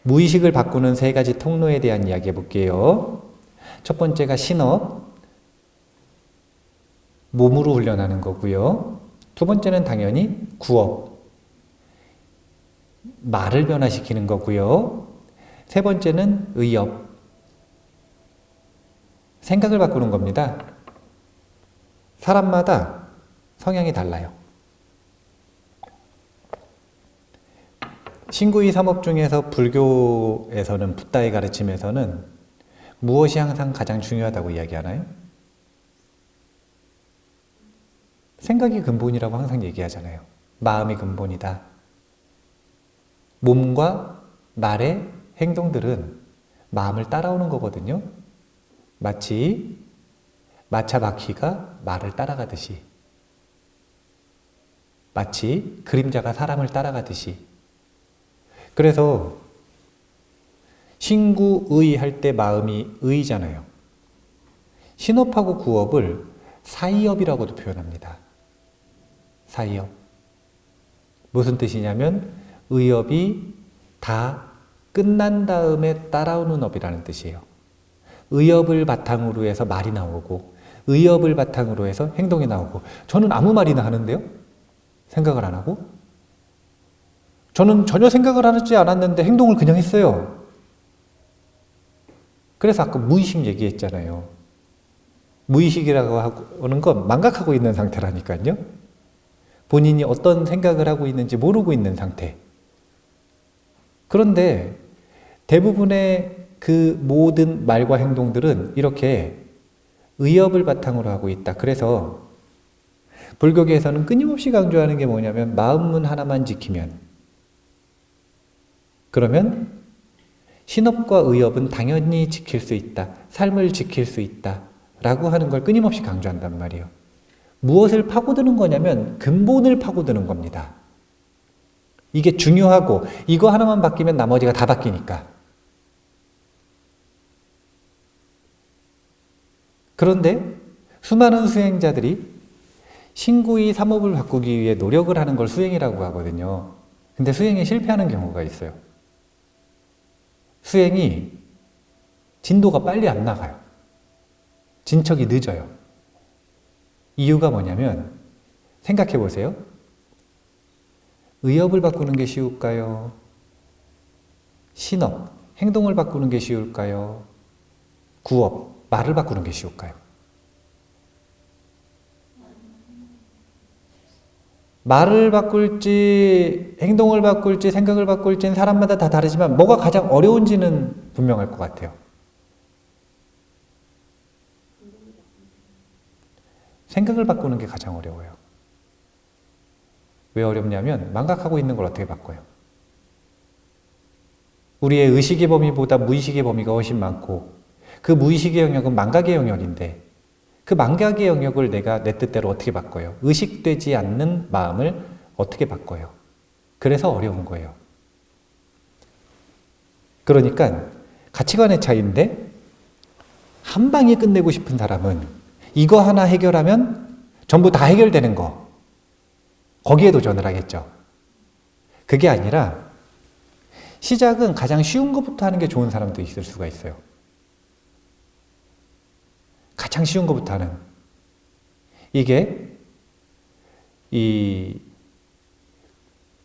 무의식을 바꾸는 3가지 통로에 대한 이야기 해볼게요. 첫 번째가 신업, 몸으로 훈련하는 거고요. 두 번째는 당연히 구업, 말을 변화시키는 거고요. 세 번째는 의업, 생각을 바꾸는 겁니다. 사람마다 성향이 달라요. 신구이 삼업 중에서 불교에서는, 붓다의 가르침에서는 무엇이 항상 가장 중요하다고 이야기하나요? 생각이 근본이라고 항상 얘기하잖아요. 마음이 근본이다. 몸과 말의 행동들은 마음을 따라오는 거거든요. 마치 마차 바퀴가 말을 따라가듯이, 마치 그림자가 사람을 따라가듯이. 그래서 신구의 할 때 마음이 의잖아요. 신업하고 구업을 사이업이라고도 표현합니다. 사이업. 무슨 뜻이냐면 의업이 다 끝난 다음에 따라오는 업이라는 뜻이에요. 의업을 바탕으로 해서 말이 나오고, 의업을 바탕으로 해서 행동이 나오고. 저는 아무 말이나 하는데요? 생각을 안 하고? 저는 전혀 생각을 하지 않았는데 행동을 그냥 했어요. 그래서 아까 무의식 얘기했잖아요. 무의식이라고 하는 건 망각하고 있는 상태라니까요. 본인이 어떤 생각을 하고 있는지 모르고 있는 상태. 그런데 대부분의 그 모든 말과 행동들은 이렇게 의업을 바탕으로 하고 있다. 그래서 불교계에서는 끊임없이 강조하는 게 뭐냐면 마음문 하나만 지키면, 그러면 신업과 의업은 당연히 지킬 수 있다. 삶을 지킬 수 있다. 라고 하는 걸 끊임없이 강조한단 말이에요. 무엇을 파고드는 거냐면 근본을 파고드는 겁니다. 이게 중요하고 이거 하나만 바뀌면 나머지가 다 바뀌니까. 그런데 수많은 수행자들이 신구의 삼업을 바꾸기 위해 노력을 하는 걸 수행이라고 하거든요. 근데 수행에 실패하는 경우가 있어요. 수행이 진도가 빨리 안 나가요. 진척이 늦어요. 이유가 뭐냐면 생각해 보세요. 의업을 바꾸는 게 쉬울까요? 신업, 행동을 바꾸는 게 쉬울까요? 구업, 말을 바꾸는 게 쉬울까요? 말을 바꿀지, 행동을 바꿀지, 생각을 바꿀지는 사람마다 다 다르지만 뭐가 가장 어려운지는 분명할 것 같아요. 생각을 바꾸는 게 가장 어려워요. 왜 어렵냐면 망각하고 있는 걸 어떻게 바꿔요? 우리의 의식의 범위보다 무의식의 범위가 훨씬 많고 그 무의식의 영역은 망각의 영역인데 그 망각의 영역을 내가 내 뜻대로 어떻게 바꿔요? 의식되지 않는 마음을 어떻게 바꿔요? 그래서 어려운 거예요. 그러니까 가치관의 차이인데 한 방에 끝내고 싶은 사람은 이거 하나 해결하면 전부 다 해결되는 거 거기에 도전을 하겠죠. 그게 아니라 시작은 가장 쉬운 것부터 하는 게 좋은 사람도 있을 수가 있어요. 가장 쉬운 것부터 하는. 이게 이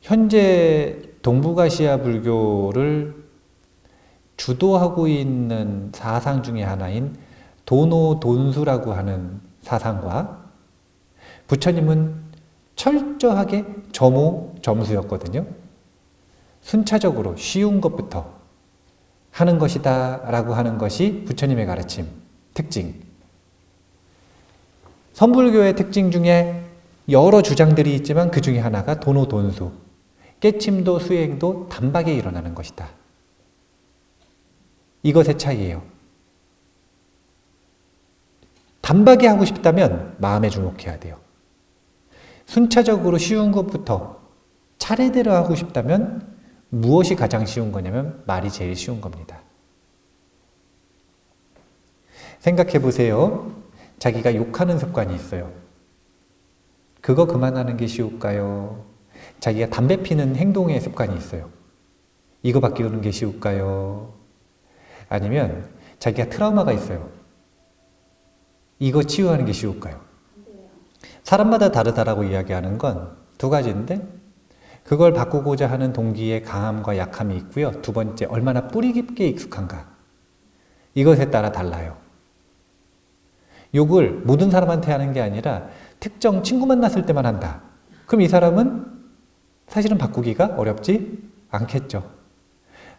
현재 동북아시아 불교를 주도하고 있는 사상 중에 하나인 도노돈수라고 하는 사상과 부처님은 철저하게 점수였거든요. 순차적으로 쉬운 것부터 하는 것이다 라고 하는 것이 부처님의 가르침, 특징. 선불교의 특징 중에 여러 주장들이 있지만 그 중에 하나가 도노돈수, 깨침도 수행도 단박에 일어나는 것이다. 이것의 차이예요. 단박에 하고 싶다면 마음에 주목해야 돼요. 순차적으로 쉬운 것부터 차례대로 하고 싶다면 무엇이 가장 쉬운 거냐면 말이 제일 쉬운 겁니다. 생각해 보세요. 자기가 욕하는 습관이 있어요. 그거 그만하는 게 쉬울까요? 자기가 담배 피는 행동의 습관이 있어요. 이거 바뀌는 게 쉬울까요? 아니면 자기가 트라우마가 있어요. 이거 치유하는 게 쉬울까요? 사람마다 다르다라고 이야기하는 건 두 가지인데 그걸 바꾸고자 하는 동기의 강함과 약함이 있고요. 두 번째, 얼마나 뿌리 깊게 익숙한가. 이것에 따라 달라요. 욕을 모든 사람한테 하는 게 아니라 특정 친구 만났을 때만 한다. 그럼 이 사람은 사실은 바꾸기가 어렵지 않겠죠.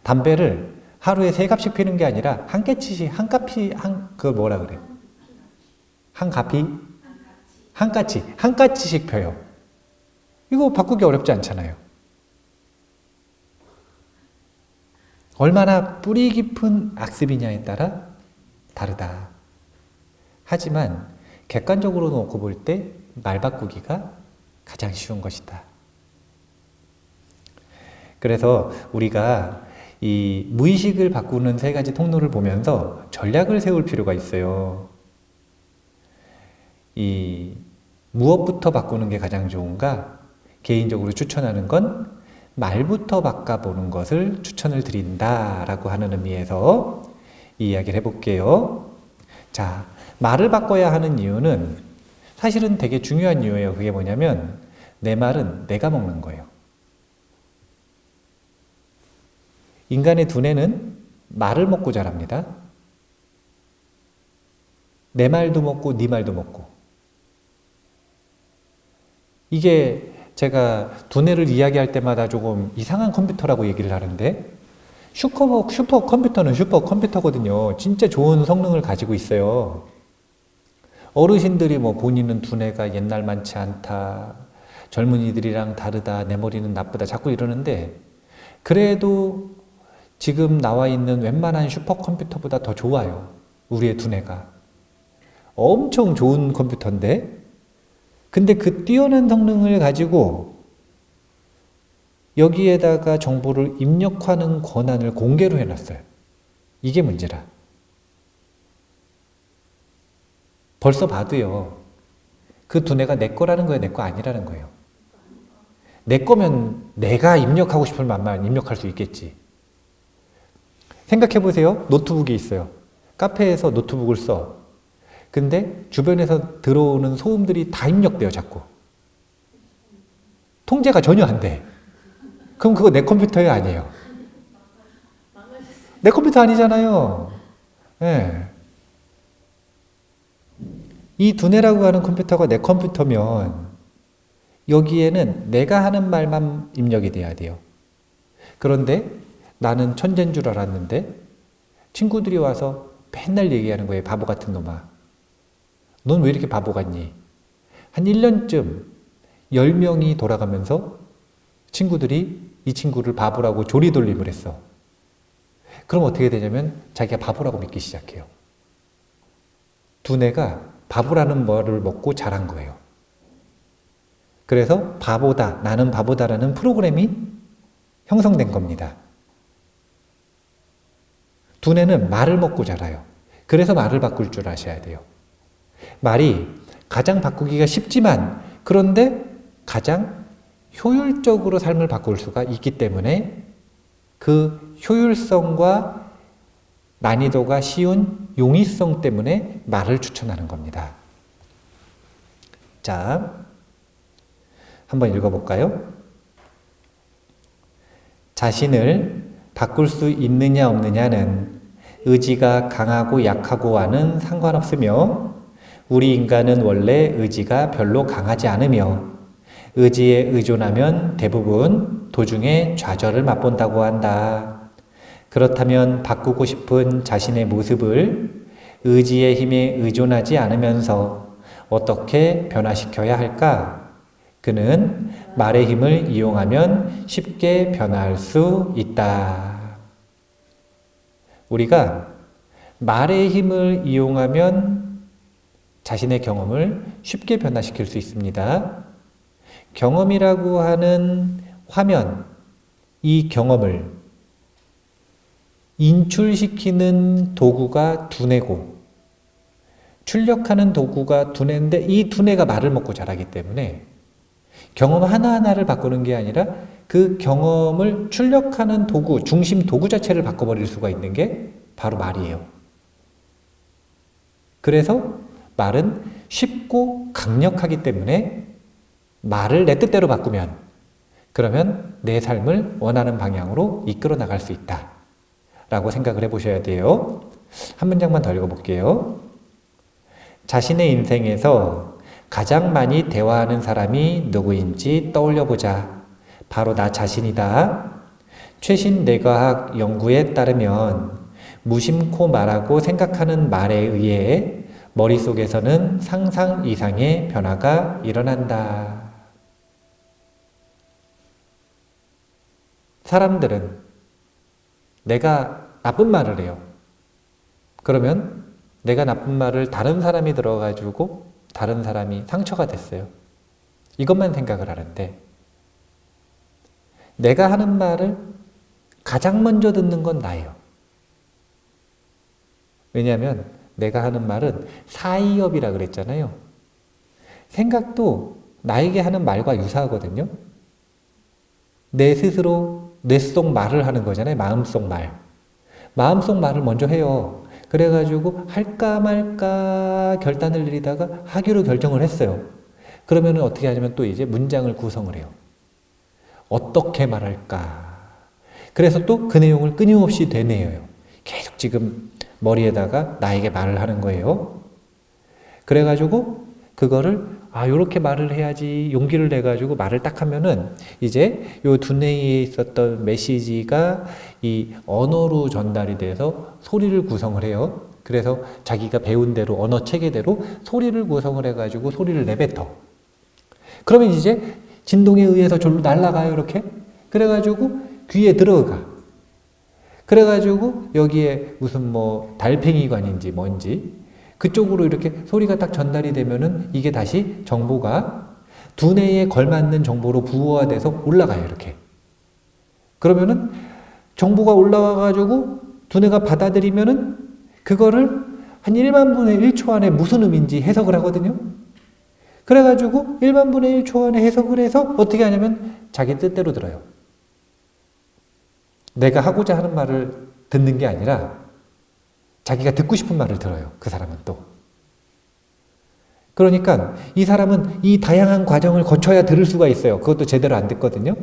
담배를 하루에 3갑씩 피는 게 아니라 한 깨치씩, 그걸 뭐라 그래? 한 까치씩 펴요. 이거 바꾸기 어렵지 않잖아요. 얼마나 뿌리 깊은 악습이냐에 따라 다르다. 하지만 객관적으로 놓고 볼 때 말 바꾸기가 가장 쉬운 것이다. 그래서 우리가 이 무의식을 바꾸는 3가지 통로를 보면서 전략을 세울 필요가 있어요. 이 무엇부터 바꾸는 게 가장 좋은가? 개인적으로 추천하는 건 말부터 바꿔보는 것을 추천을 드린다라고 하는 의미에서 이 이야기를 해볼게요. 자, 말을 바꿔야 하는 이유는 사실은 되게 중요한 이유예요. 그게 뭐냐면 내 말은 내가 먹는 거예요. 인간의 두뇌는 말을 먹고 자랍니다. 내 말도 먹고 네 말도 먹고. 이게 제가 두뇌를 이야기할 때마다 조금 이상한 컴퓨터라고 얘기를 하는데 슈퍼 컴퓨터는 슈퍼 컴퓨터거든요. 진짜 좋은 성능을 가지고 있어요. 어르신들이 뭐 본인은 두뇌가 옛날 많지 않다, 젊은이들이랑 다르다, 내 머리는 나쁘다 자꾸 이러는데 그래도 지금 나와 있는 웬만한 슈퍼컴퓨터보다 더 좋아요. 우리의 두뇌가. 엄청 좋은 컴퓨터인데 근데 그 뛰어난 성능을 가지고 여기에다가 정보를 입력하는 권한을 공개로 해놨어요. 이게 문제라. 벌써 봐도요. 그 두뇌가 내 거라는 거예요? 내 거 아니라는 거예요? 내 거면 내가 입력하고 싶은 말만 입력할 수 있겠지. 생각해 보세요. 노트북이 있어요. 카페에서 노트북을 써. 근데 주변에서 들어오는 소음들이 다 입력돼요, 자꾸. 통제가 전혀 안 돼. 그럼 그거 내 컴퓨터에 아니에요. 내 컴퓨터 아니잖아요. 예. 이 두뇌라고 하는 컴퓨터가 내 컴퓨터면 여기에는 내가 하는 말만 입력이 돼야 돼요. 그런데 나는 천재인 줄 알았는데 친구들이 와서 맨날 얘기하는 거예요. 바보 같은 놈아. 넌 왜 이렇게 바보 같니? 한 1년쯤 10명이 돌아가면서 친구들이 이 친구를 바보라고 조리돌림을 했어. 그럼 어떻게 되냐면 자기가 바보라고 믿기 시작해요. 두뇌가 바보라는 말을 먹고 자란 거예요. 그래서 바보다, 나는 바보다라는 프로그램이 형성된 겁니다. 두뇌는 말을 먹고 자라요. 그래서 말을 바꿀 줄 아셔야 돼요. 말이 가장 바꾸기가 쉽지만 그런데 가장 효율적으로 삶을 바꿀 수가 있기 때문에 그 효율성과 난이도가 쉬운 용이성 때문에 말을 추천하는 겁니다. 자, 한번 읽어볼까요? 자신을 바꿀 수 있느냐 없느냐는 의지가 강하고 약하고와는 상관없으며 우리 인간은 원래 의지가 별로 강하지 않으며 의지에 의존하면 대부분 도중에 좌절을 맛본다고 한다. 그렇다면 바꾸고 싶은 자신의 모습을 의지의 힘에 의존하지 않으면서 어떻게 변화시켜야 할까? 그는 말의 힘을 이용하면 쉽게 변화할 수 있다. 우리가 말의 힘을 이용하면 자신의 경험을 쉽게 변화시킬 수 있습니다. 경험이라고 하는 화면, 이 경험을 인출시키는 도구가 두뇌고 출력하는 도구가 두뇌인데 이 두뇌가 말을 먹고 자라기 때문에 경험 하나하나를 바꾸는 게 아니라 그 경험을 출력하는 도구, 중심 도구 자체를 바꿔버릴 수가 있는 게 바로 말이에요. 그래서 말은 쉽고 강력하기 때문에 말을 내 뜻대로 바꾸면 그러면 내 삶을 원하는 방향으로 이끌어 나갈 수 있다 라고 생각을 해보셔야 돼요. 한 문장만 더 읽어볼게요. 자신의 인생에서 가장 많이 대화하는 사람이 누구인지 떠올려보자. 바로 나 자신이다. 최신 뇌과학 연구에 따르면 무심코 말하고 생각하는 말에 의해 머릿속에서는 상상 이상의 변화가 일어난다. 사람들은 내가 나쁜 말을 해요. 그러면 내가 나쁜 말을 다른 사람이 들어가지고 다른 사람이 상처가 됐어요. 이것만 생각을 하는데 내가 하는 말을 가장 먼저 듣는 건 나예요. 왜냐하면 내가 하는 말은 사이업이라 그랬잖아요. 생각도 나에게 하는 말과 유사하거든요. 내 스스로 뇌 속 말을 하는 거잖아요. 마음속 말. 마음속 말을 먼저 해요. 그래가지고 할까 말까 결단을 내리다가 하기로 결정을 했어요. 그러면 어떻게 하냐면 또 이제 문장을 구성을 해요. 어떻게 말할까. 그래서 또 그 내용을 끊임없이 되뇌어요. 계속 지금 머리에다가 나에게 말을 하는 거예요. 그래가지고 그거를 요렇게 말을 해야지 용기를 내가지고 말을 딱 하면은 이제 요 두뇌에 있었던 메시지가 이 언어로 전달이 돼서 소리를 구성을 해요. 그래서 자기가 배운 대로 언어 체계대로 소리를 구성을 해가지고 소리를 내뱉어. 그러면 이제 진동에 의해서 절로 날아가요. 이렇게. 그래가지고 귀에 들어가. 그래가지고 여기에 무슨 뭐 달팽이관인지 뭔지 그쪽으로 이렇게 소리가 딱 전달이 되면은 이게 다시 정보가 두뇌에 걸맞는 정보로 부호화돼서 올라가요. 이렇게. 그러면은 정보가 올라와가지고 두뇌가 받아들이면은 그거를 한 1만 분의 1초 안에 무슨 의미인지 해석을 하거든요. 그래가지고 1만 분의 1초 안에 해석을 해서 어떻게 하냐면 자기 뜻대로 들어요. 내가 하고자 하는 말을 듣는 게 아니라 자기가 듣고 싶은 말을 들어요. 그 사람은 또. 그러니까 이 사람은 이 다양한 과정을 거쳐야 들을 수가 있어요. 그것도 제대로 안 듣거든요.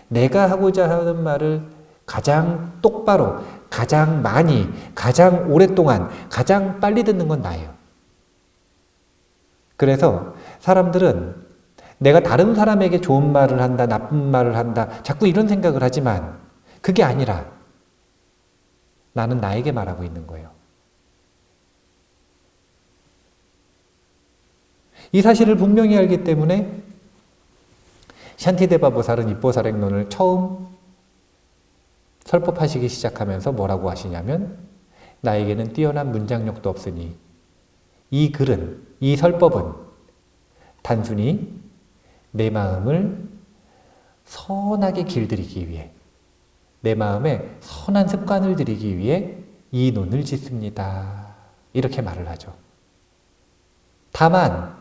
내가 하고자 하는 말을 가장 똑바로, 가장 많이, 가장 오랫동안, 가장 빨리 듣는 건 나예요. 그래서 사람들은 내가 다른 사람에게 좋은 말을 한다, 나쁜 말을 한다, 자꾸 이런 생각을 하지만 그게 아니라 나는 나에게 말하고 있는 거예요. 이 사실을 분명히 알기 때문에 샨티데바 보살은 입보살행론을 처음 설법하시기 시작하면서 뭐라고 하시냐면, 나에게는 뛰어난 문장력도 없으니 이 글은, 이 설법은 단순히 내 마음을 선하게 길들이기 위해, 내 마음에 선한 습관을 들이기 위해 이 논을 짓습니다. 이렇게 말을 하죠. 다만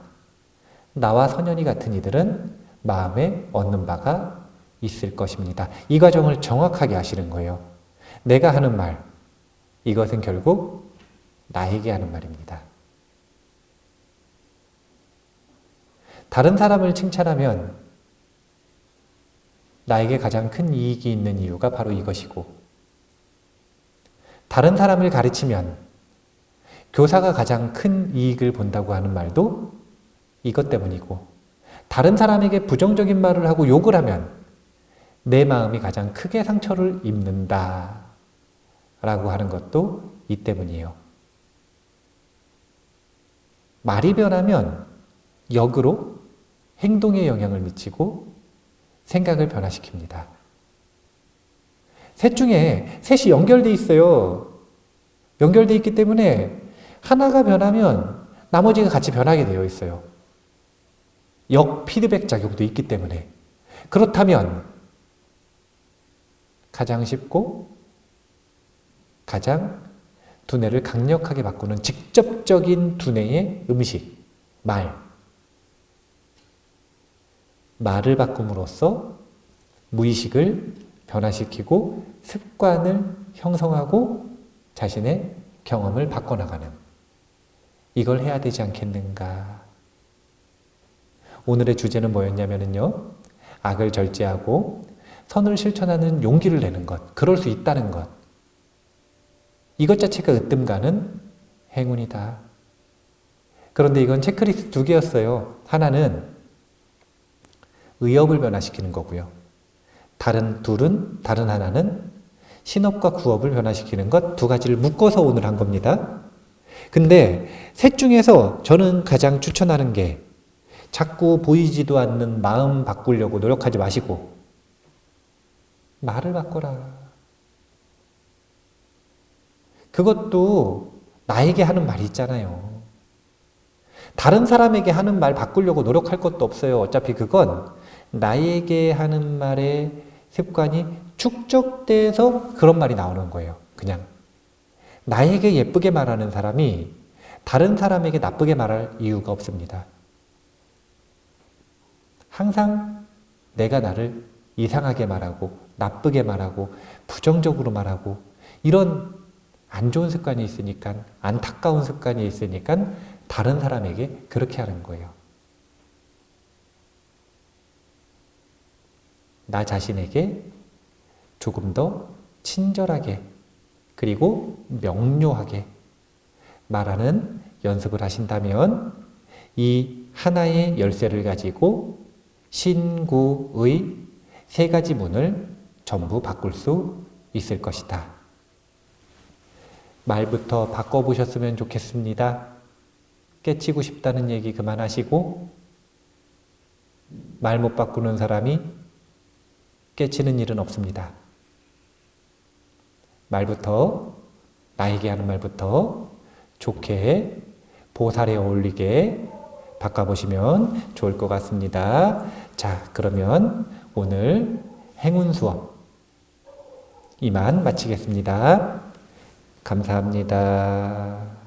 나와 선현이 같은 이들은 마음에 얻는 바가 있을 것입니다. 이 과정을 정확하게 하시는 거예요. 내가 하는 말, 이것은 결국 나에게 하는 말입니다. 다른 사람을 칭찬하면 나에게 가장 큰 이익이 있는 이유가 바로 이것이고, 다른 사람을 가르치면 교사가 가장 큰 이익을 본다고 하는 말도 이것 때문이고, 다른 사람에게 부정적인 말을 하고 욕을 하면 내 마음이 가장 크게 상처를 입는다 라고 하는 것도 이 때문이에요. 말이 변하면 역으로 행동에 영향을 미치고 생각을 변화시킵니다. 셋 중에 셋이 연결되어 있어요. 연결되어 있기 때문에 하나가 변하면 나머지가 같이 변하게 되어 있어요. 역 피드백 작용도 있기 때문에. 그렇다면 가장 쉽고 가장 두뇌를 강력하게 바꾸는 직접적인 두뇌의 음식, 말을 바꿈으로써 무의식을 변화시키고 습관을 형성하고 자신의 경험을 바꿔나가는, 이걸 해야 되지 않겠는가. 오늘의 주제는 뭐였냐면요, 악을 절제하고 선을 실천하는 용기를 내는 것, 그럴 수 있다는 것, 이것 자체가 으뜸 가는 행운이다. 그런데 이건 체크리스트 2개였어요. 하나는 의업을 변화시키는 거고요. 다른 하나는 신업과 구업을 변화시키는 것, 2가지를 묶어서 오늘 한 겁니다. 근데 셋 중에서 저는 가장 추천하는 게, 자꾸 보이지도 않는 마음 바꾸려고 노력하지 마시고 말을 바꿔라. 그것도 나에게 하는 말이 있잖아요. 다른 사람에게 하는 말 바꾸려고 노력할 것도 없어요. 어차피 그건 나에게 하는 말의 습관이 축적돼서 그런 말이 나오는 거예요. 그냥 나에게 예쁘게 말하는 사람이 다른 사람에게 나쁘게 말할 이유가 없습니다. 항상 내가 나를 이상하게 말하고 나쁘게 말하고 부정적으로 말하고 이런 안 좋은 습관이 있으니까, 안타까운 습관이 있으니까 다른 사람에게 그렇게 하는 거예요. 나 자신에게 조금 더 친절하게 그리고 명료하게 말하는 연습을 하신다면 이 하나의 열쇠를 가지고 신구의 3가지 문을 전부 바꿀 수 있을 것이다. 말부터 바꿔보셨으면 좋겠습니다. 깨치고 싶다는 얘기 그만하시고, 말 못 바꾸는 사람이 깨치는 일은 없습니다. 말부터, 나에게 하는 말부터 좋게 보살에 어울리게 바꿔보시면 좋을 것 같습니다. 자, 그러면 오늘 행운 수업 이만 마치겠습니다. 감사합니다.